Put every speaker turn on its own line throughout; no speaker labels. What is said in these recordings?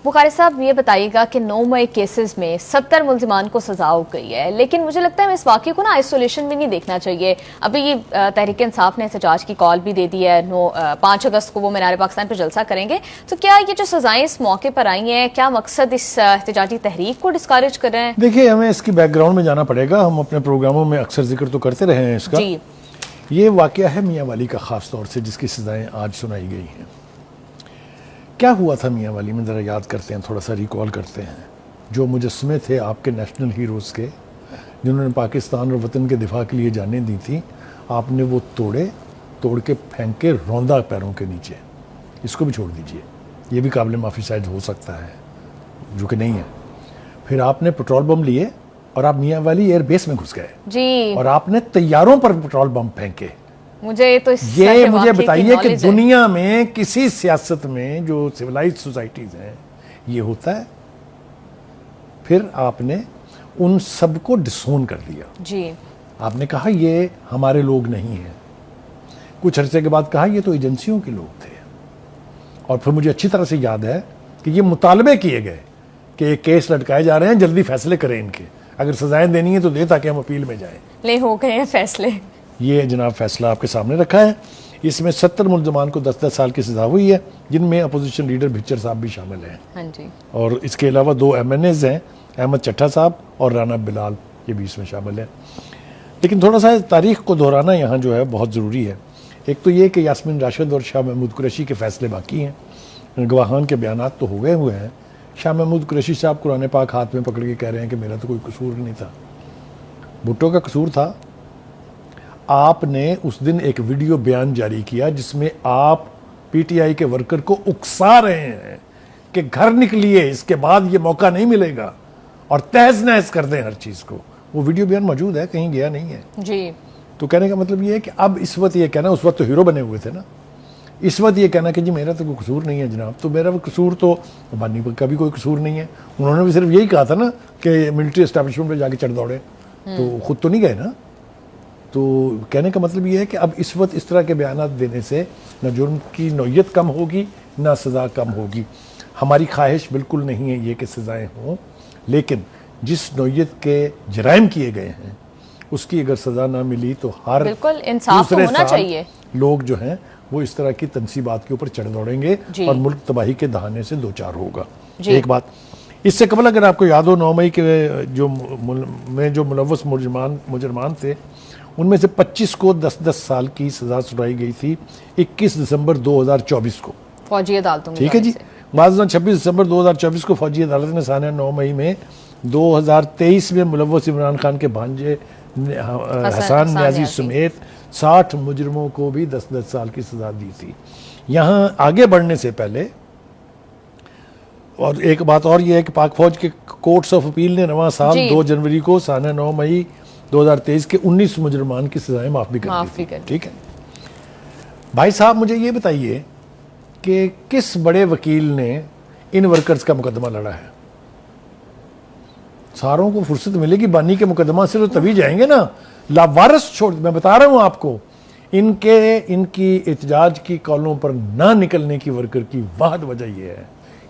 بخاری صاحب یہ بتائیے گا کہ 9 مئی کیسز میں 70 ملزمان کو سزا ہو گئی ہے، لیکن مجھے لگتا ہے اس واقعے کو آئسولیشن میں نہیں دیکھنا چاہیے. ابھی یہ تحریک انصاف نے احتجاج کی کال بھی دے دی ہے، 5 اگست کو وہ مینار پاکستان پہ جلسہ کریں گے. تو کیا یہ جو سزائیں اس موقع پر آئی ہیں، کیا مقصد اس احتجاجی تحریک کو ڈسکریج کر رہے ہیں؟
دیکھیے ہمیں اس کی بیک گراؤنڈ میں جانا پڑے گا. ہم اپنے پروگراموں میں اکثر ذکر تو کرتے رہے ہیں اس کا. یہ واقعہ ہے میاں والی کا، خاص طور سے جس کی سزائیں آج سنائی گئی ہیں. کیا ہوا تھا میاں والی میں، ذرا یاد کرتے ہیں، تھوڑا سا ریکال کرتے ہیں. جو مجسمے تھے آپ کے نیشنل ہیروز کے، جنہوں نے پاکستان اور وطن کے دفاع کے لیے جانیں دی تھیں، آپ نے وہ توڑ کے پھینک کے روندا پیروں کے نیچے. اس کو بھی چھوڑ دیجئے، یہ بھی قابل معافی شاید ہو سکتا ہے، جو کہ نہیں ہے. پھر آپ نے پیٹرول بم لیے اور آپ میاں والی ایئر بیس میں گھس گئے
جی،
اور آپ نے طیاروں پر پیٹرول بم پھینکے.
مجھے
بتائیے کہ دنیا میں کسی سیاست میں جو سیولائزڈ سوسائٹیز ہیں یہ ہوتا ہے؟ پھر آپ نے ان سب کو ڈسون کر دیا.
جی،
آپ نے کہا یہ ہمارے لوگ نہیں ہیں. کچھ عرصے کے بعد کہا یہ تو ایجنسیوں کے لوگ تھے. اور پھر مجھے اچھی طرح سے یاد ہے کہ یہ مطالبے کیے گئے کہ ایک کیس لٹکائے جا رہے ہیں، جلدی فیصلے کریں ان کے، اگر سزائیں دینی ہیں تو دے تاکہ ہم اپیل میں جائیں.
ہو گئے ہیں فیصلے. یہ
جناب فیصلہ آپ کے سامنے رکھا ہے. اس میں 70 ملزمان کو 10 سال کی سزا ہوئی ہے، جن میں اپوزیشن لیڈر بھچر صاحب بھی شامل ہیں.
ہاں جی. اور
اس کے علاوہ 2 MNAs ہیں، احمد چٹھا صاحب اور رانا بلال، یہ بھی اس میں شامل ہیں. لیکن تھوڑا سا تاریخ کو دہرانا یہاں جو ہے بہت ضروری ہے. ایک تو یہ کہ یاسمین راشد اور شاہ محمود قریشی کے فیصلے باقی ہیں. گواہان کے بیانات تو ہو گئے ہوئے ہیں. شاہ محمود قریشی صاحب قرآن پاک ہاتھ میں پکڑ کے کہہ رہے ہیں کہ میرا تو کوئی قصور نہیں تھا. بھٹو کا قصور تھا. آپ نے اس دن ایک ویڈیو بیان جاری کیا جس میں آپ PTI کے ورکر کو اکسا رہے ہیں کہ گھر نکلیے، اس کے بعد یہ موقع نہیں ملے گا، اور تہز نہز کر دیں ہر چیز کو. وہ ویڈیو بیان موجود ہے، کہیں گیا نہیں ہے. جی. تو کہنے کا مطلب یہ ہے کہ اب اس وقت یہ کہنا، اس وقت تو ہیرو بنے ہوئے تھے نا، اس وقت یہ کہنا کہ جی میرا تو کوئی قصور نہیں ہے جناب، تو میرا قصور تو بانی کا بھی کوئی قصور نہیں ہے. انہوں نے بھی صرف یہی کہا تھا نا کہ ملٹری اسٹیبلشمنٹ پہ جا کے چڑھ دوڑے، تو خود تو نہیں گئے نا. تو کہنے کا مطلب یہ ہے کہ اب اس وقت اس طرح کے بیانات دینے سے نہ جرم کی نوعیت کم ہوگی نہ سزا کم ہوگی. ہماری خواہش بالکل نہیں ہے یہ کہ سزائیں ہوں، لیکن جس نوعیت کے جرائم کیے گئے ہیں اس کی اگر سزا نہ ملی تو ہر دوسرے سال لوگ جو ہیں وہ اس طرح کی تنصیبات کے اوپر چڑھ دوڑیں گے اور ملک تباہی کے دہانے سے دوچار ہوگا. ایک بات اس سے قبل اگر آپ کو یاد ہو، 9 مئی کے جو ملوث مجرمان تھے ان میں سے 25 کو 10 سال کی سزا سنائی گئی تھی 21 دسمبر 2024 کو
فوجی عدالتوں میں.
ٹھیک ہے جی. بعد 26 دسمبر 2024 کو فوجی عدالت نے سانحہ 9 مئی میں 2023 میں ملوث عمران خان کے بھانجے حسان نیازی سمیت 60 مجرموں کو بھی 10 سال کی سزا دی تھی. یہاں آگے بڑھنے سے پہلے اور ایک بات اور یہ ہے کہ پاک فوج کے کورٹس آف اپیل نے رواں سال 2 جنوری کو سانحہ 9 مئی 2023 کے 19 مجرمان کی سزائیں معاف بھی کر دی تھی. ٹھیک ہے بھائی صاحب، مجھے یہ بتائیے کہ کس بڑے وکیل نے ان ورکرز کا مقدمہ لڑا ہے؟ ساروں کو فرصت ملے گی بانی کے مقدمہ سے تو تبھی جائیں گے نا. لاوارث چھوڑ، میں بتا رہا ہوں آپ کو، ان کی احتجاج کی کالوں پر نہ نکلنے کی ورکر کی واحد وجہ یہ ہے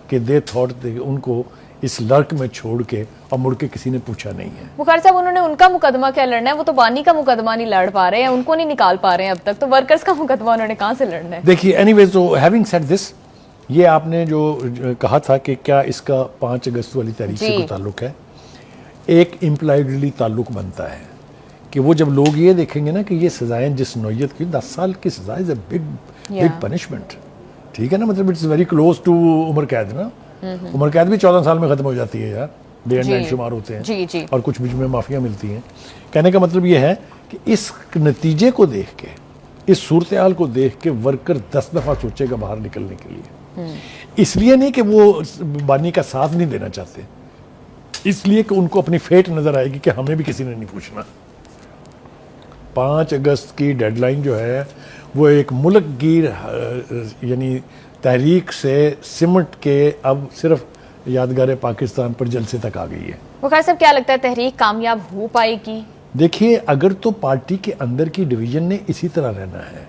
کہ دے تھاٹ ان کو اس لڑک میں چھوڑ کے اور مڑ کے کسی نے پوچھا نہیں ہے.
بخاری صاحب، انہوں نے ان کا مقدمہ کیا لڑنا ہے؟ وہ تو بانی کا مقدمہ نہیں لڑ پا رہے ہیں، ان کو نہیں نکال پا رہے ہیں اب تک، تو ورکرز کا مقدمہ انہوں نے کہاں سے لڑنا ہے؟
دیکھیے اینی ویز، تو ہیونگ سیڈ دس، یہ آپ نے جو کہا تھا کہ کیا اس کا 5 اگست والی تاریخ سے کوئی تعلق ہے، ایک امپلائڈلی تعلق بنتا ہے کہ وہ جب لوگ یہ دیکھیں گے نا کہ یہ سزائیں جس نوعیت کی 10 سال کی سزا از اے بگ پنشمنٹ. ٹھیک ہے نا، مطلب اٹس ویری کلوز ٹو عمر قید نا. عمر قید بھی 14 سال میں ختم ہو جاتی ہے یار، ڈے اینڈ نائٹ شمار ہوتے ہیں اور کچھ بیچ میں معافیاں ملتی ہیں. کہنے کا مطلب یہ ہے کہ اس نتیجے کو دیکھ کے، اس صورتحال کو دیکھ کے ورکر 10 دفعہ سوچے گا باہر نکلنے کے لیے. اس لیے نہیں کہ وہ بانی کا ساتھ نہیں دینا چاہتے، اس لیے کہ ان کو اپنی فیٹ نظر آئے گی کہ ہمیں بھی کسی نے نہیں پوچھنا. 5 اگست کی ڈیڈ لائن جو ہے وہ ایک ملک گیر یعنی تحریک سے سمٹ کے اب صرف یادگار پاکستان پر جلسے تک آ گئی ہے.
بخاری صاحب، کیا لگتا ہے تحریک کامیاب ہو پائے گی؟
دیکھیے، اگر تو پارٹی کے اندر کی ڈویژن نے اسی طرح رہنا ہے،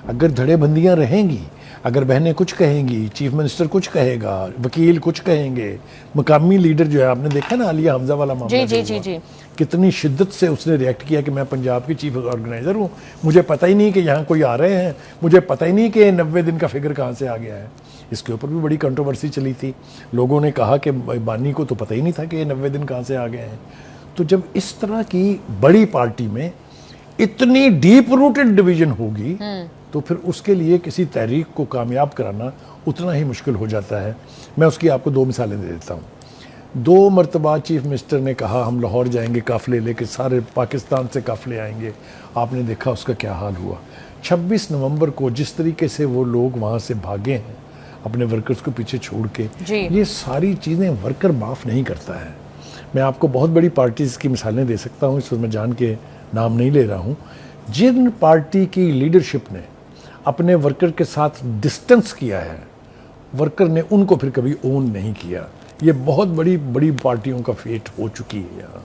اگر دھڑے بندیاں رہیں گی، اگر بہنیں کچھ کہیں گی، چیف منسٹر کچھ کہے گا، وکیل کچھ کہیں گے، مقامی لیڈر جو ہے، آپ نے دیکھا نا عالیہ حمزہ والا معاملہ
جی
کتنی شدت سے اس نے ریئیکٹ کیا کہ میں پنجاب کی چیف آرگنائزر ہوں، مجھے پتہ ہی نہیں کہ یہاں کوئی آ رہے ہیں، مجھے پتہ ہی نہیں کہ 90 دن کا فگر کہاں سے آ گیا ہے. اس کے اوپر بھی بڑی کنٹروورسی چلی تھی. لوگوں نے کہا کہ بانی کو تو پتہ ہی نہیں تھا کہ یہ 90 دن کہاں سے آ گئے ہیں. تو جب اس طرح کی بڑی پارٹی میں اتنی ڈیپ روٹڈ ڈویژن ہوگی تو پھر اس کے لیے کسی تحریک کو کامیاب کرانا اتنا ہی مشکل ہو جاتا ہے. میں اس کی آپ کو 2 مثالیں دے دیتا ہوں. 2 مرتبہ چیف منسٹر نے کہا ہم لاہور جائیں گے قافلے لے کے، سارے پاکستان سے قافلے آئیں گے. آپ نے دیکھا اس کا کیا حال ہوا. 26 نومبر کو جس طریقے سے وہ لوگ وہاں سے بھاگے ہیں اپنے ورکرز کو پیچھے چھوڑ کے، یہ ساری چیزیں ورکر معاف نہیں کرتا ہے. میں آپ کو بہت بڑی پارٹیز کی مثالیں دے سکتا ہوں، اس وقت میں جان کے نام نہیں لے رہا ہوں. جن پارٹی کی لیڈرشپ نے اپنے ورکر کے ساتھ ڈسٹنس کیا ہے، ورکر نے ان کو پھر کبھی اون نہیں کیا. یہ بہت بڑی پارٹیوں کا فیٹ ہو چکی ہے یہاں.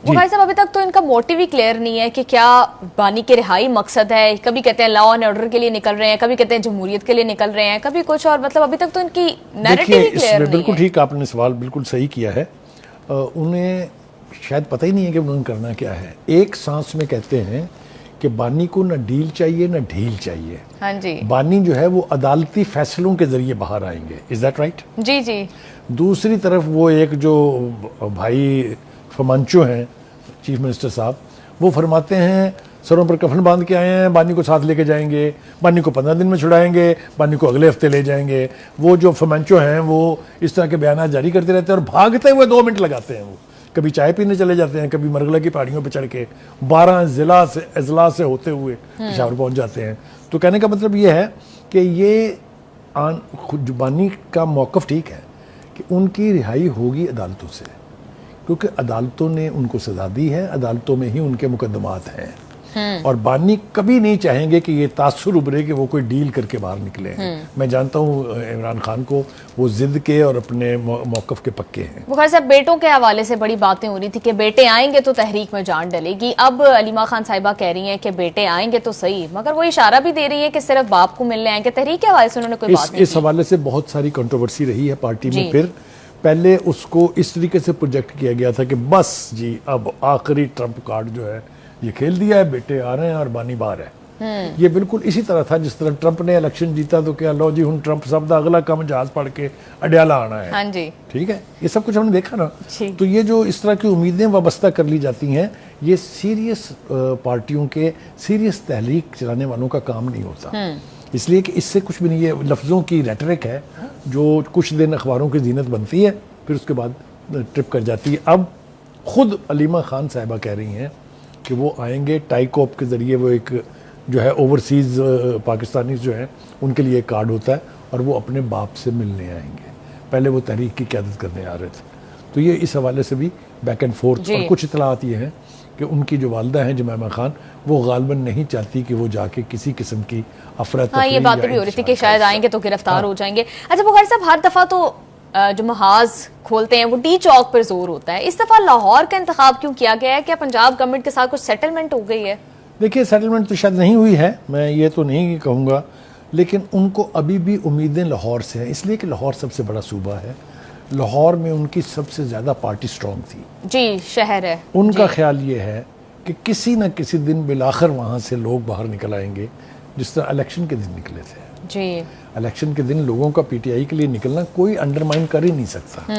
بخاری صاحب ابھی تک تو ان کا موٹیو ہی کلیئر نہیں ہے کہ کیا بانی کی رہائی مقصد ہے. کبھی کہتے ہیں لا اینڈ آرڈر کے لیے نکل رہے ہیں، کبھی کہتے ہیں جمہوریت کے لیے نکل رہے ہیں، کبھی کچھ اور. مطلب ابھی تک تو ان کی نیریٹیو ہی کلیئر نہیں ہے.
بالکل ٹھیک، آپ نے سوال بالکل صحیح کیا ہے. انہیں شاید پتہ ہی نہیں ہے کہ انہوں نے کرنا کیا ہے. ایک سانس میں کہتے ہیں کہ بانی کو نہ ڈیل چاہیے نہ ڈھیل چاہیے.
ہاں جی،
بانی جو ہے وہ عدالتی فیصلوں کے ذریعے باہر آئیں گے. Is that right?
جی.
دوسری طرف وہ ایک جو بھائی فمانچو ہیں چیف منسٹر صاحب، وہ فرماتے ہیں سروں پر کفن باندھ کے آئے ہیں، بانی کو ساتھ لے کے جائیں گے، بانی کو 15 دن میں چھڑائیں گے، بانی کو اگلے ہفتے لے جائیں گے. وہ جو فمانچو ہیں وہ اس طرح کے بیانات جاری کرتے رہتے ہیں اور بھاگتے ہوئے 2 منٹ لگاتے ہیں. وہ کبھی چائے پینے چلے جاتے ہیں، کبھی مرغلہ کی پہاڑیوں پہ چڑھ کے 12 ضلع سے اضلاع سے ہوتے ہوئے پشاور پہنچ جاتے ہیں. تو کہنے کا مطلب یہ ہے کہ یہ بانی کا موقف ٹھیک ہے کہ ان کی رہائی ہوگی عدالتوں سے، کیونکہ عدالتوں نے ان کو سزا دی ہے، عدالتوں میں ہی ان کے مقدمات ہیں. اور بانی کبھی نہیں چاہیں گے کہ یہ تاثر ابھرے کہ وہ کوئی ڈیل کر کے باہر نکلے ہیں. میں جانتا ہوں عمران خان کو، وہ ضد کے اور اپنے موقف کے پکے ہیں.
بخاری صاحب بیٹوں کے حوالے سے بڑی باتیں ہو رہی تھی کہ بیٹے آئیں گے تو تحریک میں جان ڈلے گی. اب علیمہ خان صاحبہ کہہ رہی ہیں کہ بیٹے آئیں گے تو صحیح، مگر وہ اشارہ بھی دے رہی ہے کہ صرف باپ کو ملنے آئیں گے. تحریک کے حوالے سے انہوں نے کوئی بات نہیں
اس حوالے سے بہت ساری کنٹروورسی رہی ہے پارٹی میں. پھر پہلے اس کو اس طریقے سے پروجیکٹ کیا گیا تھا کہ بس جی اب آخری ٹرمپ کارڈ جو ہے یہ کھیل دیا ہے، بیٹے آ رہے ہیں اور بانی باہر ہے. یہ بالکل اسی طرح تھا جس طرح ٹرمپ نے الیکشن جیتا تو کیا لو جی ہن ٹرمپ صاحب دا اگلا کام جہاز پڑھ کے اڈیالہ آنا ہے.
ہاں جی
ٹھیک ہے، یہ سب کچھ ہم نے دیکھا نا. تو یہ جو اس طرح کی امیدیں وابستہ کر لی جاتی ہیں، یہ سیریس پارٹیوں کے سیریس تحریک چلانے والوں کا کام نہیں ہوتا. اس لیے کہ اس سے کچھ بھی نہیں، یہ لفظوں کی ریٹرک ہے جو کچھ دن اخباروں کی زینت بنتی ہے، پھر اس کے بعد ٹرپ کر جاتی ہے. اب خود علیمہ خان صاحبہ کہہ رہی ہیں کہ وہ آئیں گے ٹائی کوپ کے ذریعے. وہ ایک جو ہے اوورسیز پاکستانی جو ہیں ان کے لیے ایک کارڈ ہوتا ہے اور وہ اپنے باپ سے ملنے آئیں گے. پہلے وہ تحریک کی قیادت کرنے آ رہے تھے. تو یہ اس حوالے سے بھی بیک اینڈ فورتھ. اور کچھ اطلاعات یہ ہیں کہ ان کی جو والدہ ہیں جمائمہ خان، وہ غالباً نہیں چاہتی کہ وہ جا کے کسی قسم کی افراتفری.
یہ باتیں بھی ہو رہی تھی کہ شاید آئیں گے تو گرفتار ہو جائیں گے. اچھا بخاری صاحب، ہر دفعہ تو جو محاذ کھولتے ہیں وہ ڈی چوک پر زور ہوتا ہے. اس دفعہ لاہور کا انتخاب کیوں کیا گیا ہے؟ کیا پنجاب گورنمنٹ کے ساتھ کچھ سیٹلمنٹ ہو گئی ہے؟ دیکھیے
سیٹلمنٹ تو شاید نہیں ہوئی ہے، میں یہ تو نہیں کہوں گا، لیکن ان کو ابھی بھی امیدیں لاہور سے ہیں، اس لیے کہ لاہور سب سے بڑا صوبہ ہے. لاہور میں ان کی سب سے زیادہ پارٹی سٹرونگ تھی.
جی شہر ہے.
ان کا خیال یہ ہے کہ کسی نہ کسی دن بالآخر وہاں سے لوگ باہر نکل آئیں گے، جس طرح الیکشن کے دن نکلے تھے.
جی
الیکشن کے دن لوگوں کا پی ٹی آئی کے لیے نکلنا کوئی انڈرمائن کر ہی نہیں سکتا.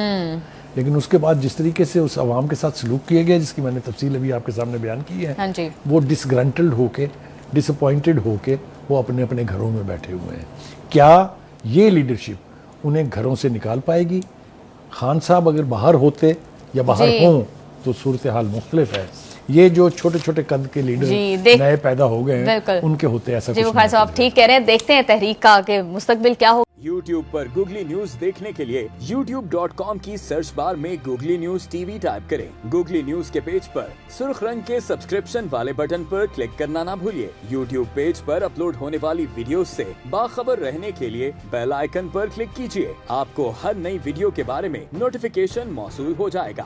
لیکن اس کے بعد جس طریقے سے اس عوام کے ساتھ سلوک کیا گیا، جس کی میں نے تفصیل ابھی آپ کے سامنے بیان کی ہے، وہ ڈسگرنٹلڈ ہو کے، ڈس اپوائنٹڈ ہو کے وہ اپنے اپنے گھروں میں بیٹھے ہوئے ہیں. کیا یہ لیڈرشپ انہیں گھروں سے نکال پائے گی؟ خان صاحب اگر باہر ہوتے یا باہر ہوں تو صورتحال مختلف ہے. یہ جو چھوٹے چھوٹے قد کے لیڈر نئے پیدا ہو گئے ہیں، ان کے ہوتے ایسا کچھ نہیں.
صاحب ٹھیک کہہ رہے ہیں. دیکھتے ہیں تحریک کا کہ مستقبل کیا ہو.
یوٹیوب پر گوگلی نیوز دیکھنے کے لیے youtube.com کی سرچ بار میں googly news T V type کریں. گوگلی نیوز کے پیج پر سرخ رنگ کے سبسکرپشن والے بٹن پر کلک کرنا نہ بھولیے. یوٹیوب پیج پر اپلوڈ ہونے والی ویڈیوز سے باخبر رہنے کے لیے بیل آئیکن پر کلک کیجیے. آپ کو ہر نئی ویڈیو کے بارے میں نوٹیفیکیشن موصول ہو جائے گا.